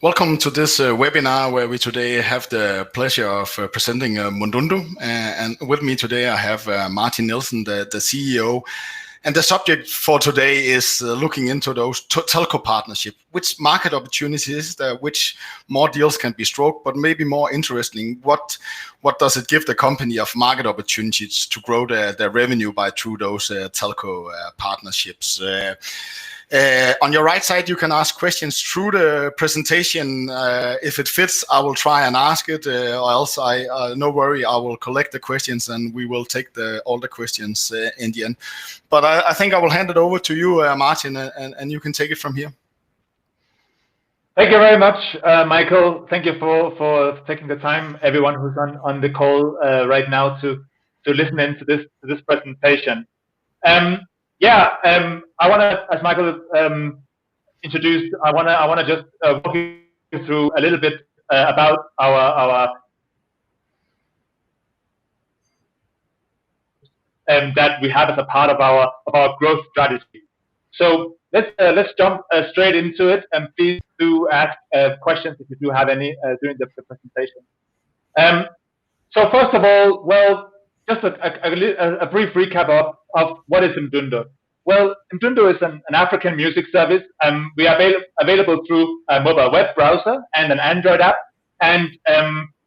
Welcome to this webinar where we today have the pleasure of presenting Mdundo. And with me today I have Martin Nielsen, the CEO. And the subject for today is looking into those telco partnerships, which market opportunities, which more deals can be stroked, but maybe more interesting, what does it give the company of market opportunities to grow their revenue through those telco partnerships? On your right side, you can ask questions through the presentation. If it fits, I will try and ask it, or else no worry, I will collect the questions and we will take all the questions in the end. But I think I will hand it over to you, Martin, and you can take it from here. Thank you very much, Michael. Thank you for taking the time, everyone who's on the call right now to listen in to this presentation. I want to, as Michael introduced, I want to just walk you through a little bit about our that we have as a part of our growth strategy. So let's jump straight into it, and please do ask questions if you do have any during the presentation. So first of all, well, just a brief recap of what is Mdundo. Well, Mdundo is an African music service. We are available through a mobile web browser and an Android app. And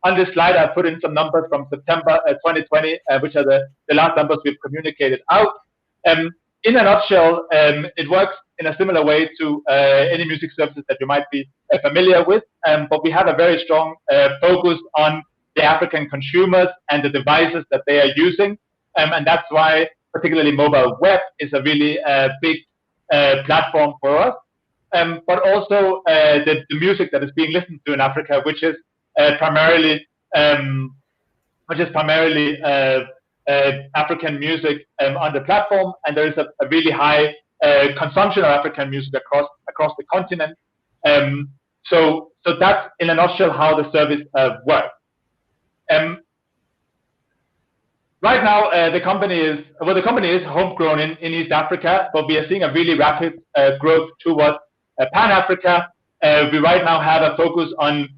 on this slide, I put in some numbers from September 2020, which are the last numbers we've communicated out. In a nutshell, it works in a similar way to any music services that you might be familiar with. But we have a very strong focus on the African consumers and the devices that they are using. And that's why particularly mobile web is a really big platform for us. But also the music that is being listened to in Africa, which is primarily African music on the platform, and there is a really high consumption of African music across the continent. So that's in a nutshell how the service works. Right now, the company is homegrown in East Africa, but we are seeing a really rapid growth towards Pan-Africa. We right now have a focus on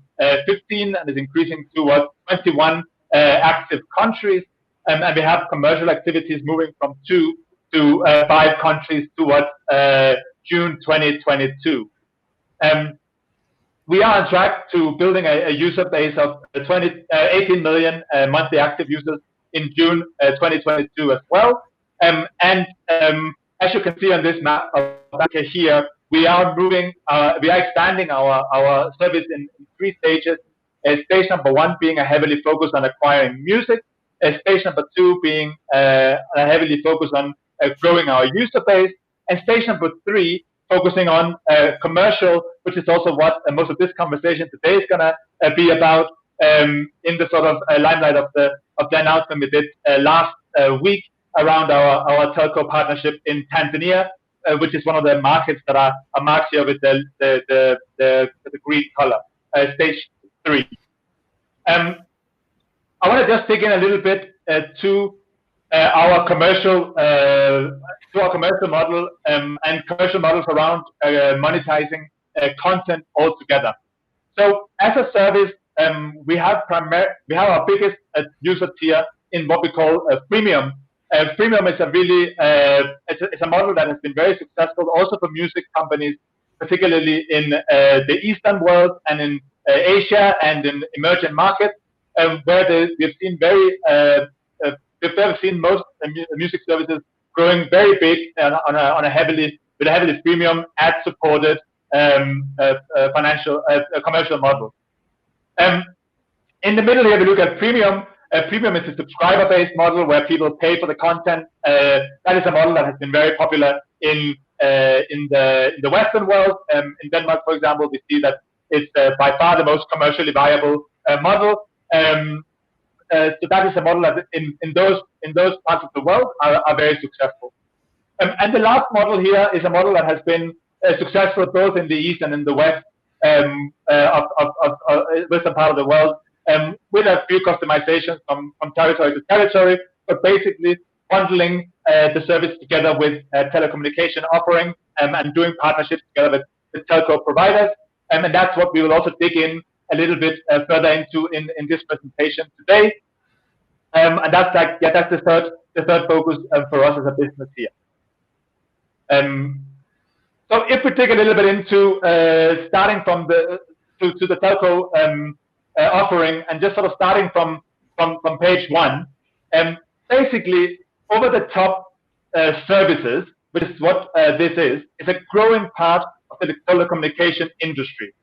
15 and is increasing towards 21 active countries, and we have commercial activities moving from 2 to 5 countries towards June 2022. We are on track to building a user base of 18 million monthly active users in June 2022 as well. And as you can see on this map of Africa here, we are expanding our service in 3 stages. Stage number 1 being a heavily focused on acquiring music. Stage number 2 being a heavily focused on growing our user base. And stage number 3 focusing on commercial, which is also what most of this conversation today is going to be about, in the sort of limelight of the announcement we did last week around our telco partnership in Tanzania, which is one of the markets that are marked here with the green color. Stage 3. I want to just dig in a little bit to our commercial model and commercial models around monetizing content altogether. So as a service, we have our biggest user tier in what we call a premium. Premium is a really it's a model that has been very successful also for music companies, particularly in the Eastern world and in Asia and in emerging markets, where we've seen most music services growing very big on a heavily premium ad supported commercial model. In the middle here, we look at premium. Premium is a subscriber-based model where people pay for the content. That is a model that has been very popular in the Western world. In Denmark, for example, we see that it's by far the most commercially viable model. So that is a model that in those parts of the world are very successful. And the last model here is a model that has been successful both in the East and in the West of Western part of the world, with a few customizations from territory to territory, but basically bundling the service together with telecommunication offering and doing partnerships together with telco providers. and that's what we will also dig in a little bit further into in this presentation today. And that's that's the third focus for us as a business here. So if we dig a little bit into starting from the telco offering, and just sort of starting from page 1, basically over the top services, which is what this is a growing part of the telecommunication industry.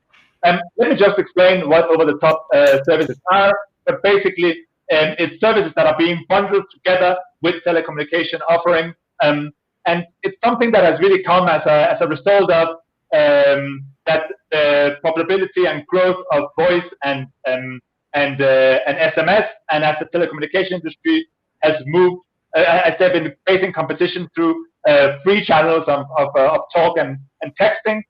Let me just explain what over the top services are. But basically, it's services that are being bundled together with telecommunication offerings, and it's something that has really come as a result of that the profitability and growth of voice and SMS, and as the telecommunication industry has moved, as they've been facing competition through free channels of talk and texting.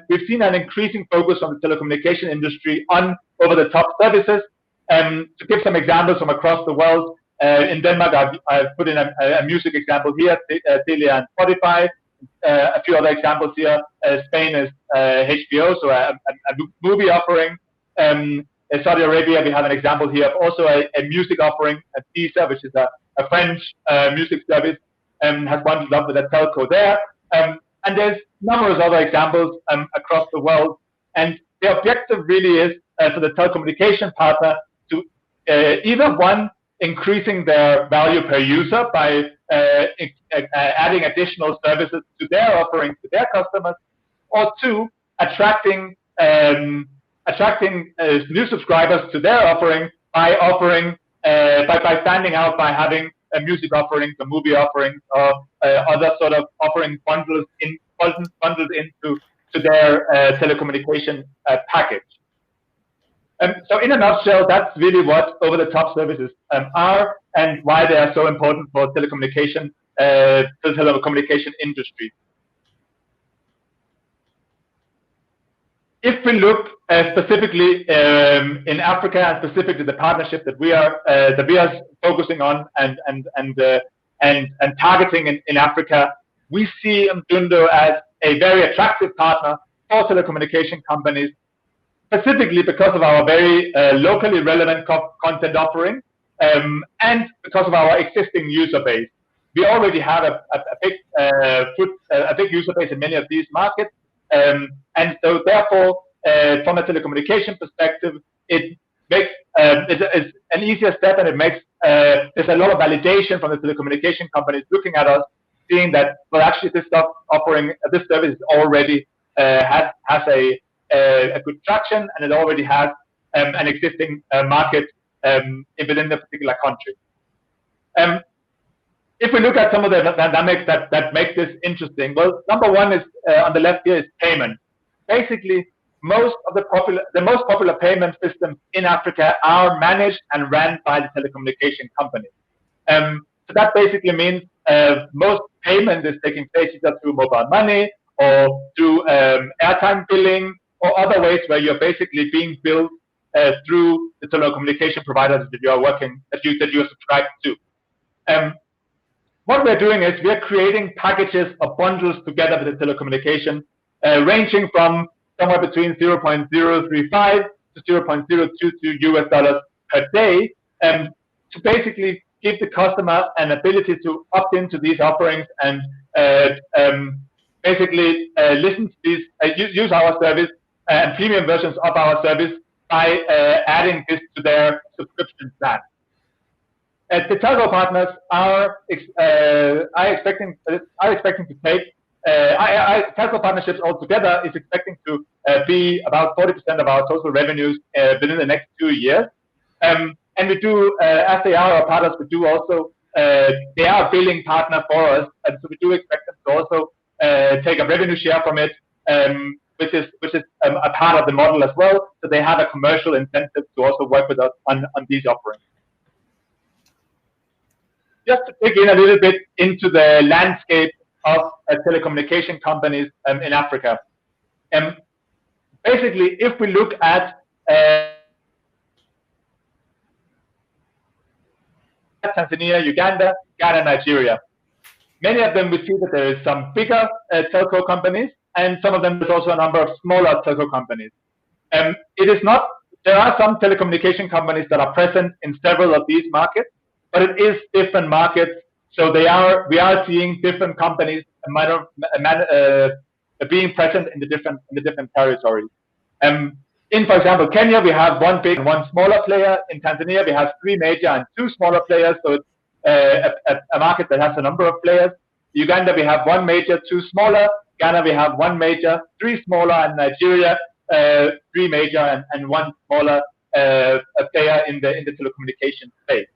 We've seen an increasing focus on the telecommunication industry on over-the-top services. To give some examples from across the world, in Denmark, I've put in a music example here, Telia and Spotify. A few other examples here. Spain is HBO, so a movie offering. In Saudi Arabia, we have an example here of also a music offering, a Deezer, which is a French music service, has bundled up with a telco there. And there's numerous other examples across the world. And the objective really is for the telecommunication partner to either one, increasing their value per user by adding additional services to their offering to their customers, or two, attracting new subscribers to their offering by standing out by having a music offering, a movie offering, or other sort of offering bundled into their telecommunication package. So in a nutshell, that's really what over-the-top services are, and why they are so important for telecommunication, the telecommunication industry. If we look specifically in Africa, and specifically the partnership that we are focusing on and targeting in Africa, we see Mdundo as a very attractive partner for telecommunication companies, specifically because of our very locally relevant content offering, and because of our existing user base. We already have a big user base in many of these markets, and so therefore, from a telecommunication perspective, it makes it's an easier step, and it makes there's a lot of validation from the telecommunication companies looking at us, seeing that, well, actually this service already has a good traction, and it already has an existing market within the particular country. If we look at some of the dynamics that make this interesting, well, number one is on the left here is payment. Basically, most popular payment systems in Africa are managed and ran by the telecommunication companies. So that basically means most payment is taking place either through mobile money or through airtime billing, or other ways where you're basically being billed through the telecommunication providers that you are that you are subscribed to. What we're doing is we're creating packages or bundles together with the telecommunication, ranging from somewhere between 0.035 to 0.022 US$ per day, to basically give the customer an ability to opt into these offerings and basically listen to these, use our service and premium versions of our service by adding this to their subscription plan. The telco partners are expecting to take telco partnerships altogether is expecting to be about 40% of our total revenues within the next 2 years. And we do, as they are our partners, we do also they are a billing partner for us, and so we do expect them to also take a revenue share from it, which is a part of the model as well. So they have a commercial incentive to also work with us on these offerings. Just to dig in a little bit into the landscape of telecommunication companies in Africa. Basically, if we look at Tanzania, Uganda, Ghana, Nigeria, many of them we see that there is some bigger telco companies, and some of them there's also a number of smaller telco companies. It is not. There are some telecommunication companies that are present in several of these markets, but it is different markets. So we are seeing different companies being present in the different territories. In, for example, Kenya, we have one big and one smaller player. In Tanzania, we have 3 major and 2 smaller players. So it's a market that has a number of players. Uganda, we have 1 major, 2 smaller. Ghana, we have 1 major, 3 smaller, and Nigeria, 3 major and 1 smaller player in the telecommunication space.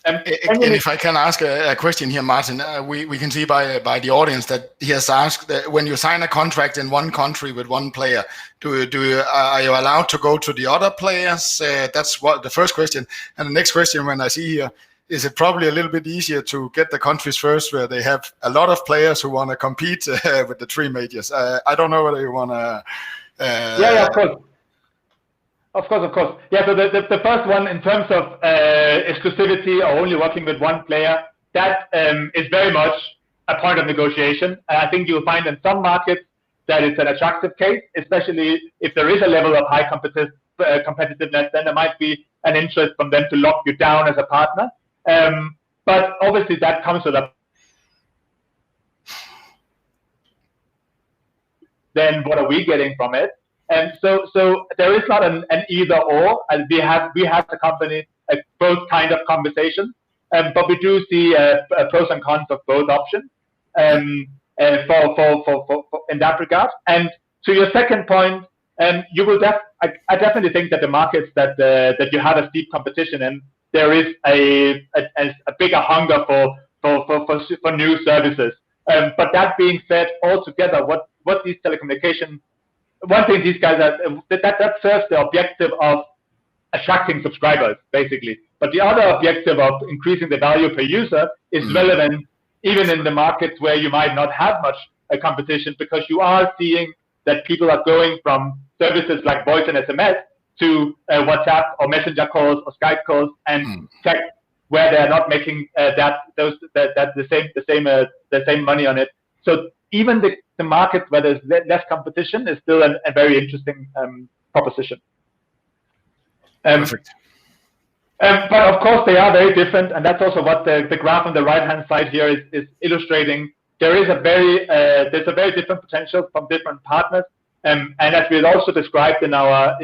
And if I can ask a question here, Martin, we can see by the audience that he has asked that when you sign a contract in one country with one player, are you allowed to go to the other players? That's what the first question. And the next question, when I see here, is it probably a little bit easier to get the countries first where they have a lot of players who want to compete with the 3 majors? I don't know whether you want to. Yeah, of course. Of course. Yeah, so the first one, in terms of exclusivity or only working with one player, that is very much a point of negotiation. I think you'll find in some markets that it's an attractive case, especially if there is a level of high competitiveness, then there might be an interest from them to lock you down as a partner. But obviously that comes with a then what are we getting from it? And so there is not an either or, and we have the company both kind of conversations, but we do see pros and cons of both options for in that regard. And to your second point, you will I definitely think that the markets that you have a steep competition in, there is a bigger hunger for new services. But that being said, altogether, what these telecommunication, one thing these guys are, that serves the objective of attracting subscribers, basically. But the other objective of increasing the value per user is relevant even in the markets where you might not have much competition, because you are seeing that people are going from services like voice and SMS to WhatsApp or Messenger calls or Skype calls and text, where they are not making the same money on it. So even the market where there's less competition is still a very interesting proposition. Perfect. But of course they are very different, and that's also what the graph on the right hand side here is illustrating. There's a very different potential from different partners, and as we had also described in our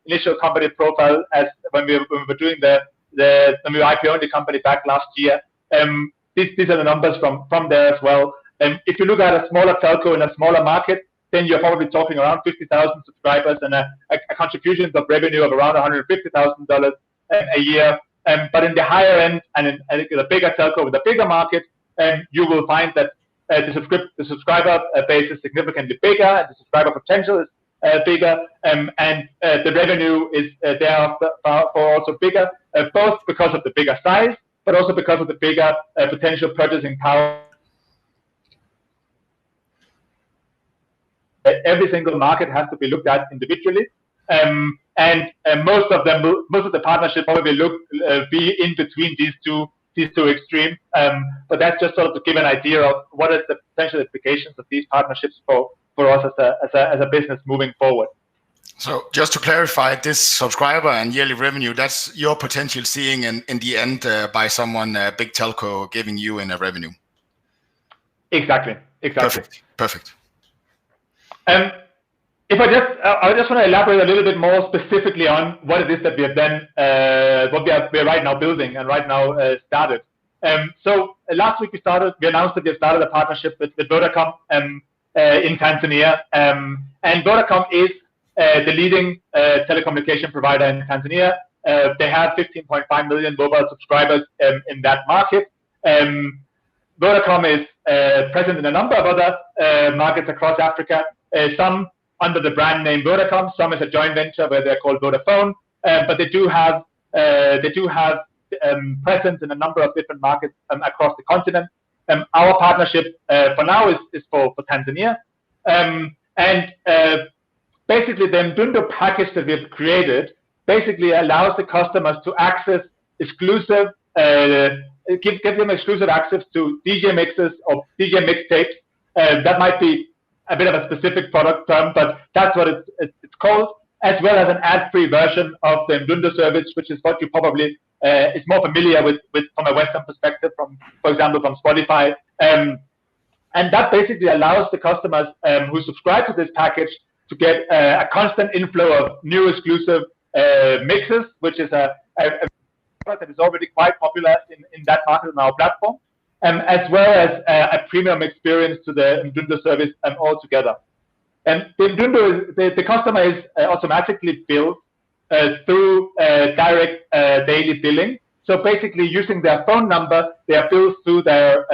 initial company profile, as when we were doing when we IPO'd the company back last year. These are the numbers from there as well. If you look at a smaller telco in a smaller market, then you're probably talking around 50,000 subscribers and a contributions of revenue of around $150,000 a year. But in the higher end and in a bigger telco with a bigger market, you will find that the subscriber base is significantly bigger, and the subscriber potential is bigger, and the revenue is thereafter also bigger, both because of the bigger size, but also because of the bigger potential purchasing power. Every single market has to be looked at individually, and most of the partnerships probably be in between these two extremes. But that's just sort of to give an idea of what is the potential implications of these partnerships for us as a business moving forward. So just to clarify, this subscriber and yearly revenue, that's your potential seeing in the end by someone, big telco, giving you in a revenue. Exactly. Perfect. If I just want to elaborate a little bit more specifically on what it is that we have done, what we're right now building and right now started. So last week we announced that we have started a partnership with Vodacom in Tanzania, and Vodacom is the leading telecommunication provider in Tanzania. They have 15.5 million mobile subscribers in that market. Vodacom is present in a number of other markets across Africa. Some under the brand name Vodacom, some as a joint venture where they're called Vodafone, but they do have presence in a number of different markets across the continent. Our partnership for now is for Tanzania, and basically the Mdundo package that we've created basically allows the customers to access exclusive give them exclusive access to DJ mixes or DJ mixtapes. That might be a bit of a specific product term, but that's what it's called, as well as an ad-free version of the Mdundo service, which is what you probably is more familiar with from a Western perspective, for example, from Spotify. And that basically allows the customers who subscribe to this package to get a constant inflow of new exclusive mixes, which is a product that is already quite popular in that market on our platform, as well as a premium experience to the Mdundo service altogether. And the Mdundo, the customer is automatically billed through direct daily billing. So basically, using their phone number, they are billed through their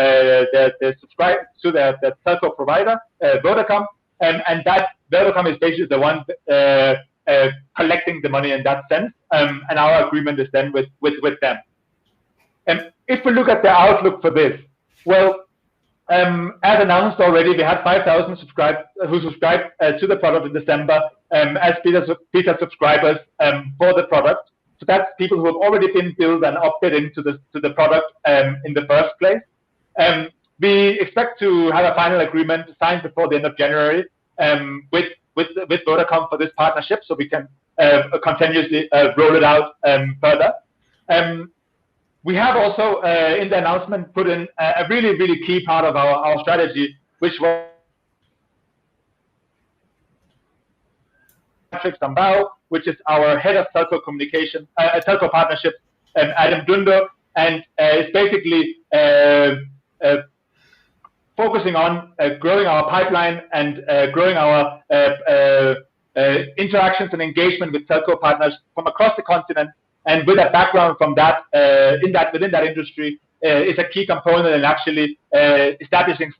telco provider, Vodacom, and that Vodacom is basically the one collecting the money in that sense, and our agreement is then with them. And if we look at the outlook for this, well, as announced already, we had 5,000 who subscribed to the product in December as beta subscribers for the product. So that's people who have already been billed and opted into the product in the first place. We expect to have a final agreement signed before the end of January with Vodacom for this partnership, so we can continuously roll it out further. We have also, in the announcement, put in a really, really key part of our strategy, which was Patrick Sambao, which is our head of telco communication, telco partnerships at Mdundo, and is basically focusing on growing our pipeline and growing our interactions and engagement with telco partners from across the continent. And with a background from that, within that industry, is a key component in actually establishing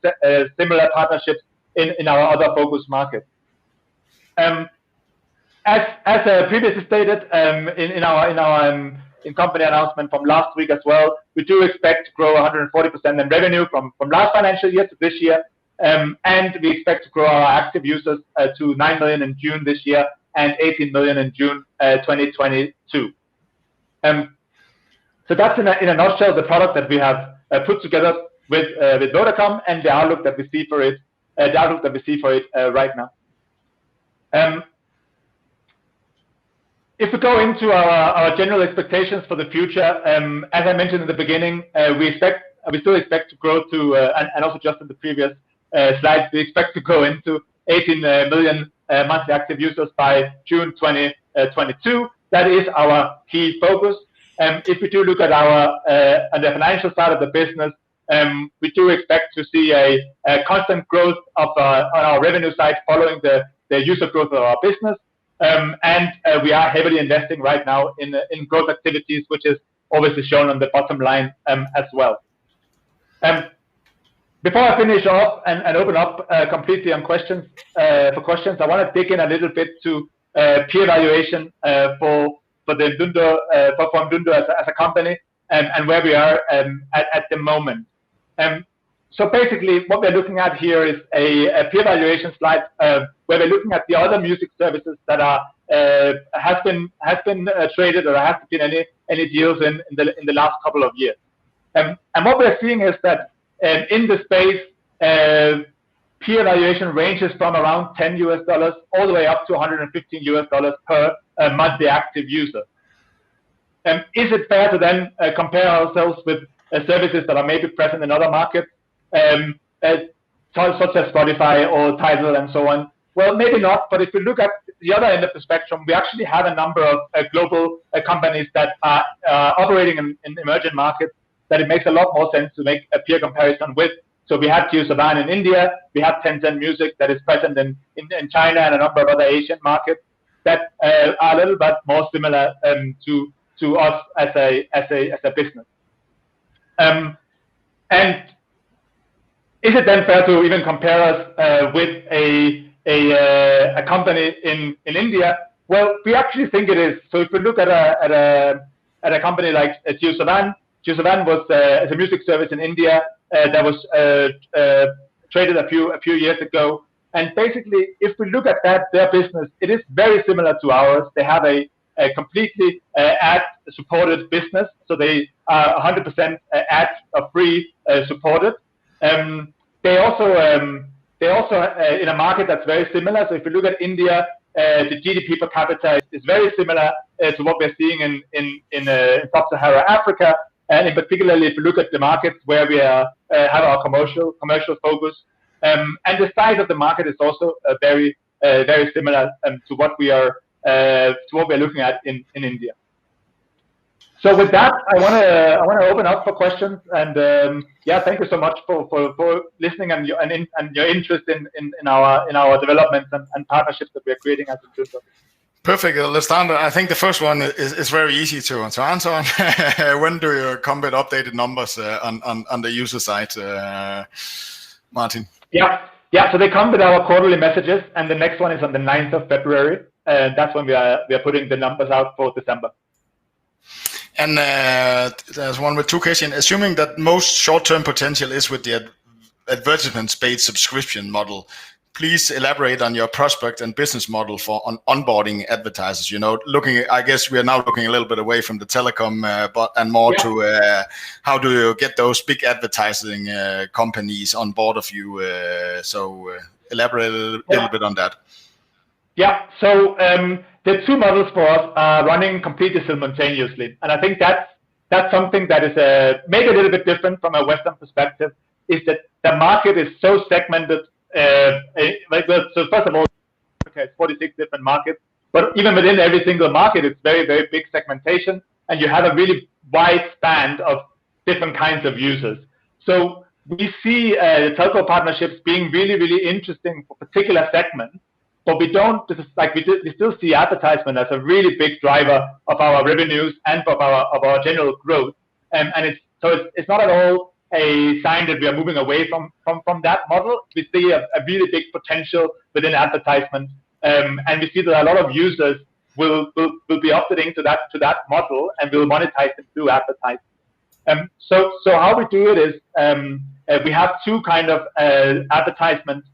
similar partnerships in our other focus markets. As previously stated in our company announcement from last week as well, we do expect to grow 140% in revenue from last financial year to this year, and we expect to grow our active users to 9 million in June this year and 18 million in June 2022. So that's in a nutshell the product that we have put together with Vodacom and the outlook that we see for it. Right now. If we go into our general expectations for the future, as I mentioned in the beginning, we still expect to grow to, and also just in the previous slides, we expect to go into 18 million monthly active users by June 2022. That is our key focus. If we do look at on the financial side of the business, we do expect to see a constant growth on our revenue side following the user growth of our business. And we are heavily investing right now in growth activities, which is obviously shown on the bottom line as well. Before I finish off and open up completely on questions, I want to dig in a little bit to peer evaluation for Mdundo as a company and where we are at the moment. So basically, what we're looking at here is a peer evaluation slide where we're looking at the other music services that has been traded or has been any deals in the last couple of years. And what we're seeing is that in the space, peer evaluation ranges from around $10 all the way up to $115 per monthly active user. Is it fair to then compare ourselves with services that are maybe present in other markets, such as Spotify or Tidal and so on? Well, maybe not, but if we look at the other end of the spectrum, we actually have a number of global companies that are operating in emerging markets that it makes a lot more sense to make a peer comparison with. So we have Q&As in India, we have Tencent Music that is present in China and a number of other Asian markets that are a little bit more similar to us as a business. And is it then fair to even compare us with a company in India? Well, we actually think it is. So if we look at a company like Q&As was a music service in India that was traded a few years ago. And basically, if we look at their business, it is very similar to ours. They have a completely ad-supported business, so they are 100% ad-free supported. They also in a market that's very similar. So if you look at India, the GDP per capita is very similar to what we're seeing in sub-Saharan Africa, and in particularly if you look at the markets where we have our commercial focus, and the size of the market is also very similar to what we're looking at in India. So with that, I want to open up for questions, and thank you so much for listening and your interest in our developments and partnerships that we are creating as Mdundo. Perfect. Let's start. I think the first one is very easy to answer on. When do you come with updated numbers on the user side, Martin? Yeah. So they come with our quarterly messages, and the next one is on the 9th of February. That's when we are putting the numbers out for December. And there's one with two questions. Assuming that most short-term potential is with the advertisement-based subscription model, please elaborate on your prospect and business model for onboarding advertisers. I guess we are now looking a little bit away from the telecom, and more to how do you get those big advertising companies on board of you? So elaborate a little bit on that. Yeah. So the two models for us are running completely simultaneously, and I think that's something that is maybe a little bit different from a Western perspective. Is that the market is so segmented. So first of all, okay, 46 different markets, but even within every single market, it's very big segmentation, and you have a really wide span of different kinds of users. So we see telco partnerships being really interesting for particular segments. But we still see advertisement as a really big driver of our revenues and of our general growth. And it's not at all a sign that we are moving away from that model. We see a really big potential within advertisement, and we see that a lot of users will be opting to that model and will monetize them through advertising. So how we do it is we have two kind of advertisement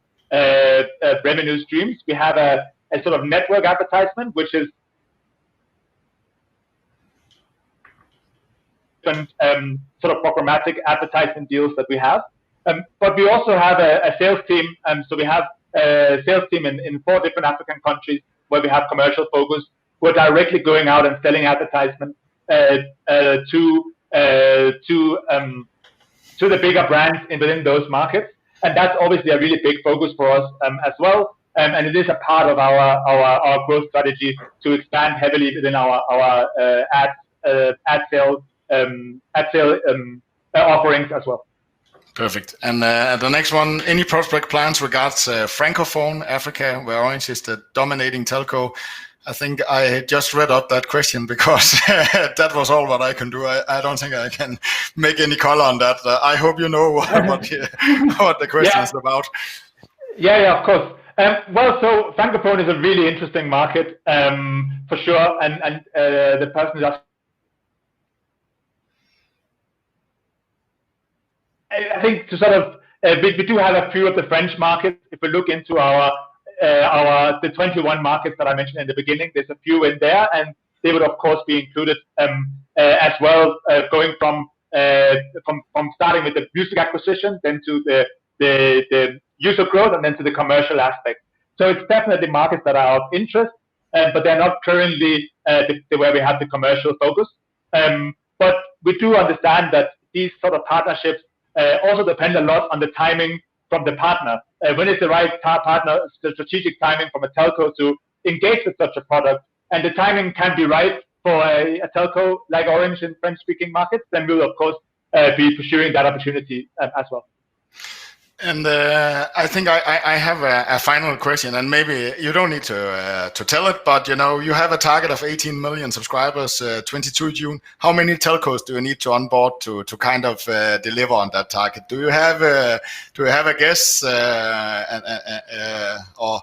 revenue streams. We have a sort of network advertisement, which is sort of programmatic advertising deals that we have. But we also have a sales team, so we have a sales team in 4 different African countries where we have commercial focus, who are directly going out and selling advertisement to the bigger brands within those markets. And that's obviously a really big focus for us as well. And it is a part of our growth strategy to expand heavily within our ad sale offerings as well. Perfect. And the next one, any prospect plans regards Francophone Africa, where Orange is the dominating telco? I think I just read up that question because that was all what I can do. I don't think I can make any color on that. I hope you know what the question is about. Yeah, of course. Well, so Francophone is a really interesting market for sure, and the person is asking. I think to sort of we do have a few of the French markets. If we look into the 21 markets that I mentioned in the beginning, there's a few in there, and they would of course be included as well, going from starting with the music acquisition, then to the user growth, and then to the commercial aspect. So it's definitely markets that are of interest, but they're not currently where we have the commercial focus. But we do understand that these sort of partnerships also depend a lot on the timing from the partner. When is the right partner, the strategic timing from a telco to engage with such a product, and the timing can be right for a telco like Orange in French-speaking markets, then we'll of course be pursuing that opportunity as well. And I think I have a final question, and maybe you don't need to tell it, but you have a target of 18 million subscribers, 22 June. How many telcos do you need to onboard to kind of deliver on that target? Do you have a guess, or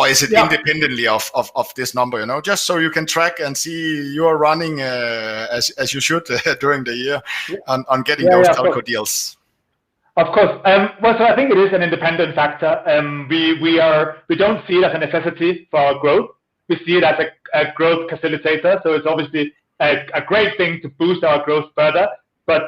is it independently of this number? Just so you can track and see you are running as you should during the year on getting those telco deals. Of course. Well, so I think it is an independent factor. We don't see it as a necessity for our growth. we see it as a growth facilitator. So it's obviously a great thing to boost our growth further, but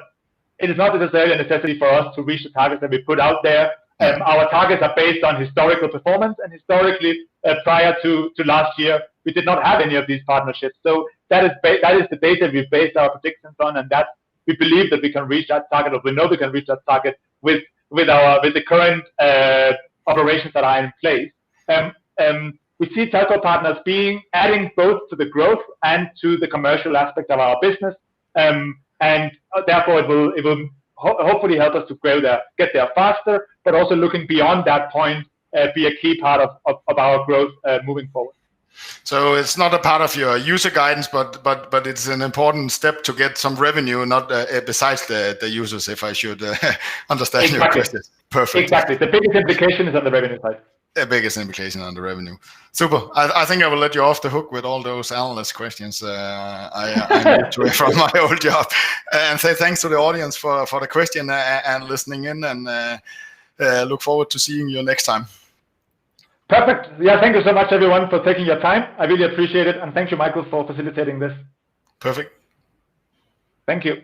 it is not necessarily a necessity for us to reach the targets that we put out there. Our targets are based on historical performance, and historically, prior to last year, we did not have any of these partnerships. So that is the data we've based our predictions on, and that we believe that we can reach that target, or we know we can reach that target with the current operations that are in place. We see telco partners adding both to the growth and to the commercial aspect of our business, and therefore it will hopefully help us to get there faster, but also looking beyond that point, be a key part of our growth moving forward. So it's not a part of your user guidance, but it's an important step to get some revenue, not besides the users, if I should understand your question. Perfect. Exactly. The biggest implication is on the revenue side. The biggest implication on the revenue. Super. I think I will let you off the hook with all those analyst questions I moved to from my old job, and say thanks to the audience for the question and listening in, and look forward to seeing you next time. Perfect. Yeah, thank you so much, everyone, for taking your time. I really appreciate it, and thank you, Michael, for facilitating this. Perfect. Thank you.